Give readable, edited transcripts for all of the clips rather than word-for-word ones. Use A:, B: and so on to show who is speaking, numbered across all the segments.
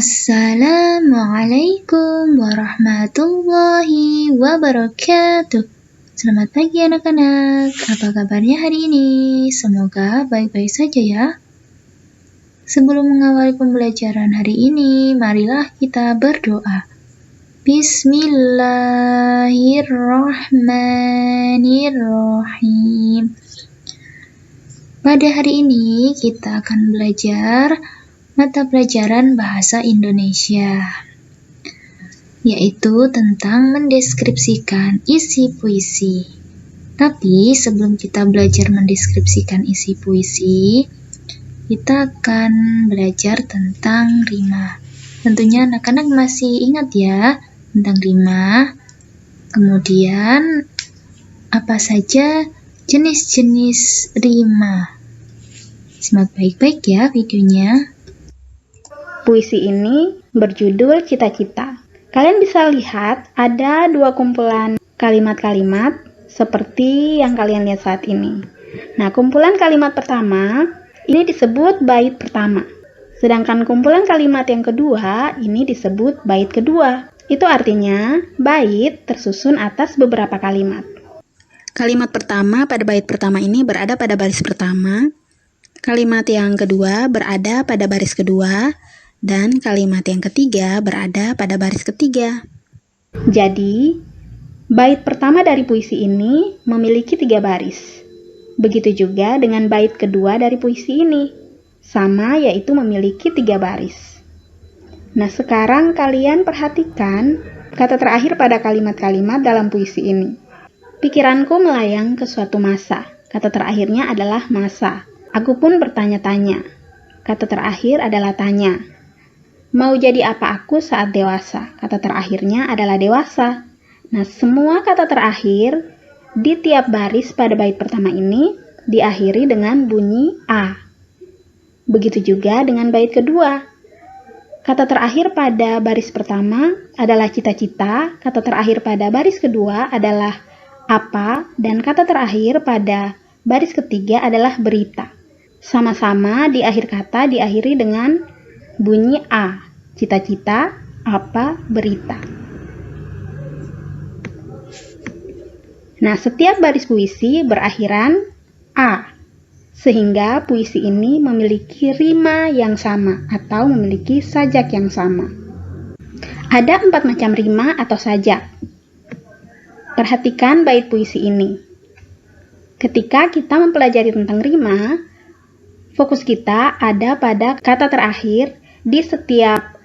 A: Assalamualaikum warahmatullahi wabarakatuh. Selamat pagi anak-anak. Apa kabarnya hari ini? Semoga baik-baik saja ya. Sebelum mengawali pembelajaran hari ini, marilah kita berdoa. Bismillahirrahmanirrahim. Pada hari ini kita akan belajar mata pelajaran bahasa Indonesia, yaitu tentang mendeskripsikan isi puisi. Tapi sebelum kita belajar mendeskripsikan isi puisi, kita akan belajar tentang rima. Tentunya anak-anak masih ingat ya tentang rima. Kemudian apa saja jenis-jenis rima. Simak baik-baik ya videonya.
B: Puisi ini berjudul Cita-Cita. Kalian bisa lihat ada dua kumpulan kalimat-kalimat seperti yang kalian lihat saat ini. Nah, kumpulan kalimat pertama ini disebut bait pertama. Sedangkan kumpulan kalimat yang kedua ini disebut bait kedua. Itu artinya bait tersusun atas beberapa kalimat. Kalimat pertama pada bait pertama ini berada pada baris pertama. Kalimat yang kedua berada pada baris kedua. Dan kalimat yang ketiga berada pada baris ketiga. Jadi, bait pertama dari puisi ini memiliki 3 baris. Begitu juga dengan bait kedua dari puisi ini. Sama, yaitu memiliki 3 baris. Nah, sekarang kalian perhatikan kata terakhir pada kalimat-kalimat dalam puisi ini. Pikiranku melayang ke suatu masa. Kata terakhirnya adalah masa. Aku pun bertanya-tanya. Kata terakhir adalah tanya. Mau jadi apa aku saat dewasa? Kata terakhirnya adalah dewasa. Nah, semua kata terakhir di tiap baris pada bait pertama ini diakhiri dengan bunyi A. Begitu juga dengan bait kedua. Kata terakhir pada baris pertama adalah cita-cita, kata terakhir pada baris kedua adalah apa, dan kata terakhir pada baris ketiga adalah berita. Sama-sama di akhir kata diakhiri dengan bunyi A, cita-cita, apa, berita. Nah, setiap baris puisi berakhiran A, sehingga puisi ini memiliki rima yang sama atau memiliki sajak yang sama. Ada 4 macam rima atau sajak. Perhatikan bait puisi ini. Ketika kita mempelajari tentang rima, fokus kita ada pada kata terakhir di setiap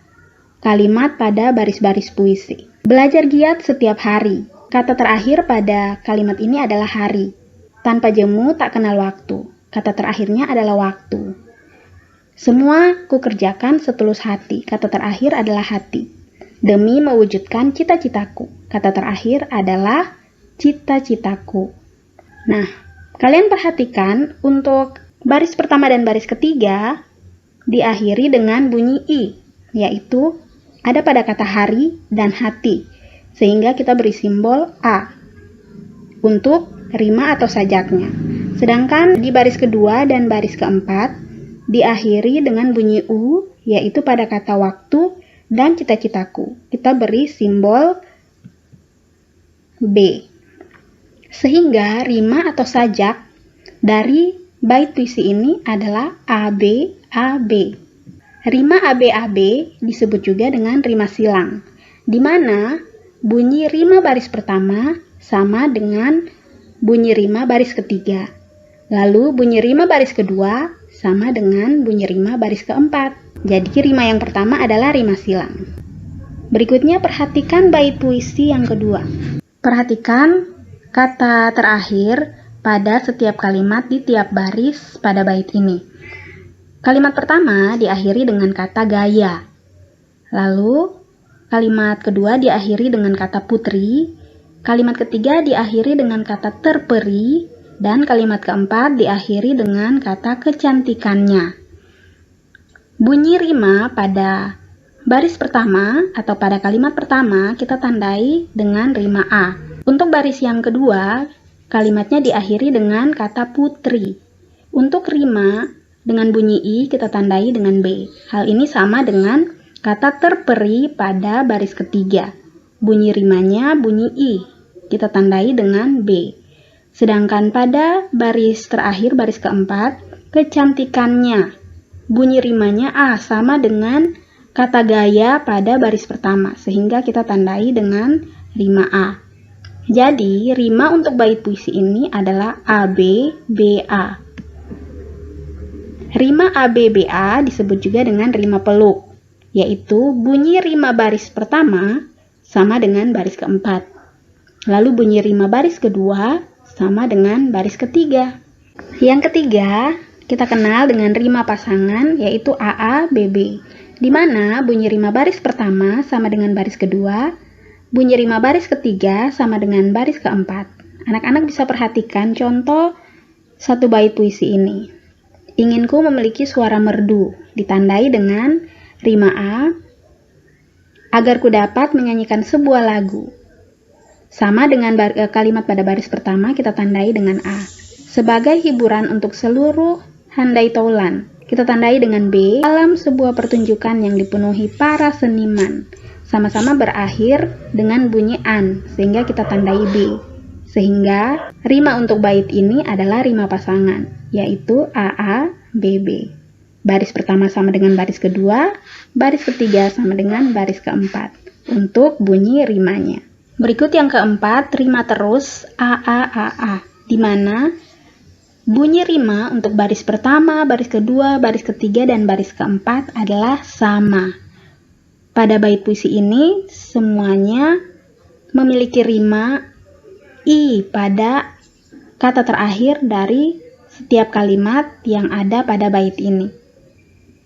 B: kalimat pada baris-baris puisi. Belajar giat setiap hari. Kata terakhir pada kalimat ini adalah hari. Tanpa jemu tak kenal waktu. Kata terakhirnya adalah waktu. Semua kukerjakan setulus hati. Kata terakhir adalah hati. Demi mewujudkan cita-citaku. Kata terakhir adalah cita-citaku. Nah, kalian perhatikan untuk baris pertama dan baris ketiga diakhiri dengan bunyi I, yaitu ada pada kata hari dan hati, sehingga kita beri simbol A untuk rima atau sajaknya. Sedangkan di baris kedua dan baris keempat diakhiri dengan bunyi U, yaitu pada kata waktu dan cita-citaku. Kita beri simbol B. Sehingga rima atau sajak dari bait puisi ini adalah AB, AB. Rima AB-AB disebut juga dengan rima silang, di mana bunyi rima baris pertama sama dengan bunyi rima baris ketiga. Lalu bunyi rima baris kedua sama dengan bunyi rima baris keempat. Jadi rima yang pertama adalah rima silang. Berikutnya perhatikan bait puisi yang kedua. Perhatikan kata terakhir pada setiap kalimat di tiap baris pada bait ini. Kalimat pertama diakhiri dengan kata gaya. Lalu kalimat kedua diakhiri dengan kata putri. Kalimat ketiga diakhiri dengan kata terperi. Dan kalimat keempat diakhiri dengan kata kecantikannya. Bunyi rima pada baris pertama atau pada kalimat pertama kita tandai dengan rima A. Untuk baris yang kedua, kalimatnya diakhiri dengan kata putri. Untuk rima dengan bunyi I kita tandai dengan B. Hal ini sama dengan kata terperi pada baris ketiga. Bunyi rimanya bunyi I, kita tandai dengan B. Sedangkan pada baris terakhir, baris keempat, kecantikannya, bunyi rimanya A, sama dengan kata gaya pada baris pertama, sehingga kita tandai dengan rima A. Jadi, rima untuk bait puisi ini adalah AB, BA. Rima AB, BA disebut juga dengan rima peluk, yaitu bunyi rima baris pertama sama dengan baris keempat. Lalu bunyi rima baris kedua sama dengan baris ketiga. Yang ketiga, kita kenal dengan rima pasangan, yaitu AA, BB, di mana bunyi rima baris pertama sama dengan baris kedua, bunyi rima baris ketiga sama dengan baris keempat. Anak-anak bisa perhatikan contoh satu bait puisi ini. Inginku memiliki suara merdu, ditandai dengan rima A, agar ku dapat menyanyikan sebuah lagu. Sama dengan kalimat pada baris pertama, kita tandai dengan A. Sebagai hiburan untuk seluruh handai taulan, kita tandai dengan B. Dalam sebuah pertunjukan yang dipenuhi para seniman, sama-sama berakhir dengan bunyi an, sehingga kita tandai B. Sehingga rima untuk bait ini adalah rima pasangan, yaitu AA, BB. Baris pertama sama dengan baris kedua, baris ketiga sama dengan baris keempat untuk bunyi rimanya. Berikut yang keempat, rima terus AA, di mana bunyi rima untuk baris pertama, baris kedua, baris ketiga, dan baris keempat adalah sama. Pada bait puisi ini, semuanya memiliki rima I pada kata terakhir dari setiap kalimat yang ada pada bait ini,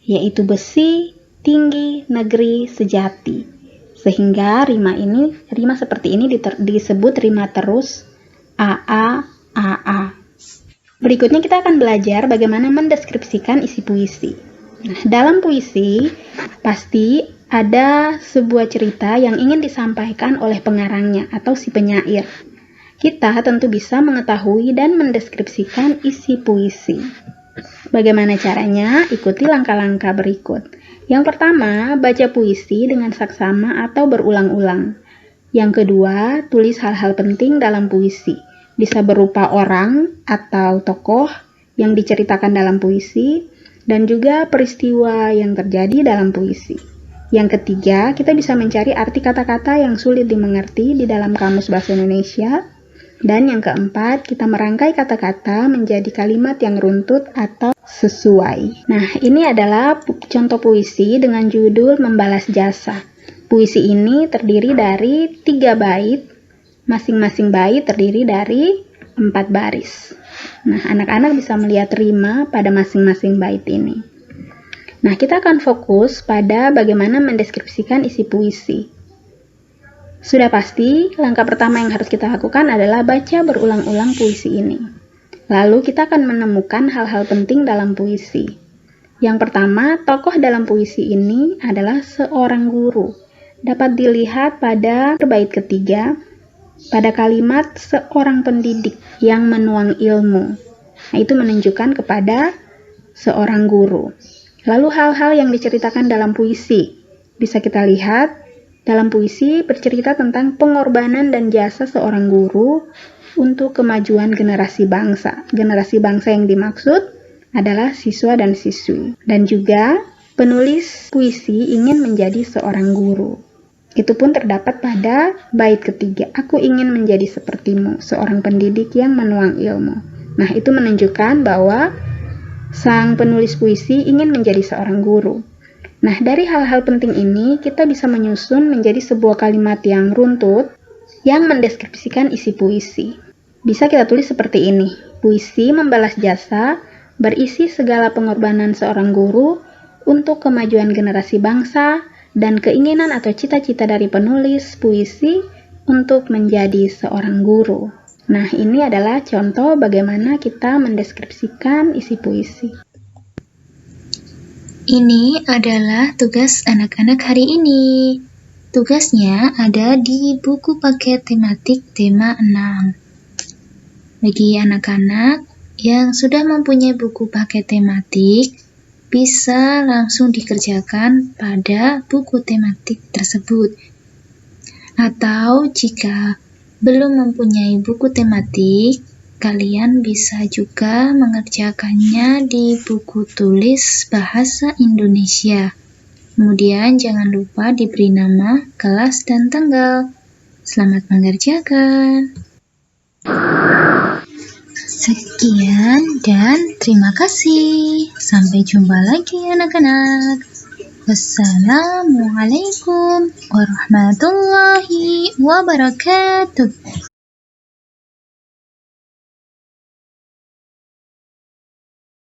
B: yaitu besi, tinggi, negeri, sejati. Sehingga rima seperti ini disebut rima terus AA. Berikutnya kita akan belajar bagaimana mendeskripsikan isi puisi. Nah, dalam puisi pasti ada sebuah cerita yang ingin disampaikan oleh pengarangnya atau si penyair. Kita tentu bisa mengetahui dan mendeskripsikan isi puisi. Bagaimana caranya? Ikuti langkah-langkah berikut. Yang pertama, baca puisi dengan saksama atau berulang-ulang. Yang kedua, tulis hal-hal penting dalam puisi. Bisa berupa orang atau tokoh yang diceritakan dalam puisi, dan juga peristiwa yang terjadi dalam puisi. Yang ketiga, kita bisa mencari arti kata-kata yang sulit dimengerti di dalam Kamus Bahasa Indonesia. Dan yang keempat, kita merangkai kata-kata menjadi kalimat yang runtut atau sesuai. Nah, ini adalah contoh puisi dengan judul Membalas Jasa. Puisi ini terdiri dari 3 bait, masing-masing bait terdiri dari 4 baris. Nah, anak-anak bisa melihat rima pada masing-masing bait ini. Nah, kita akan fokus pada bagaimana mendeskripsikan isi puisi. Sudah pasti, langkah pertama yang harus kita lakukan adalah baca berulang-ulang puisi ini. Lalu kita akan menemukan hal-hal penting dalam puisi. Yang pertama, tokoh dalam puisi ini adalah seorang guru. Dapat dilihat pada bait ketiga, pada kalimat seorang pendidik yang menuang ilmu. Nah, itu menunjukkan kepada seorang guru. Lalu hal-hal yang diceritakan dalam puisi. Bisa kita lihat, dalam puisi bercerita tentang pengorbanan dan jasa seorang guru untuk kemajuan generasi bangsa. Generasi bangsa yang dimaksud adalah siswa dan siswi. Dan juga penulis puisi ingin menjadi seorang guru. Itu pun terdapat pada bait ketiga. Aku ingin menjadi sepertimu, seorang pendidik yang menuang ilmu. Nah, itu menunjukkan bahwa sang penulis puisi ingin menjadi seorang guru. Nah, dari hal-hal penting ini, kita bisa menyusun menjadi sebuah kalimat yang runtut yang mendeskripsikan isi puisi. Bisa kita tulis seperti ini. Puisi membalas jasa berisi segala pengorbanan seorang guru untuk kemajuan generasi bangsa dan keinginan atau cita-cita dari penulis puisi untuk menjadi seorang guru. Nah, ini adalah contoh bagaimana kita mendeskripsikan isi puisi.
A: Ini adalah tugas anak-anak hari ini. Tugasnya ada di buku paket tematik tema 6. Bagi anak-anak yang sudah mempunyai buku paket tematik, bisa langsung dikerjakan pada buku tematik tersebut. Atau jika belum mempunyai buku tematik, kalian bisa juga mengerjakannya di buku tulis bahasa Indonesia. Kemudian jangan lupa diberi nama, kelas, dan tanggal. Selamat mengerjakan. Sekian dan terima kasih. Sampai jumpa lagi anak-anak. Wassalamualaikum warahmatullahi wabarakatuh.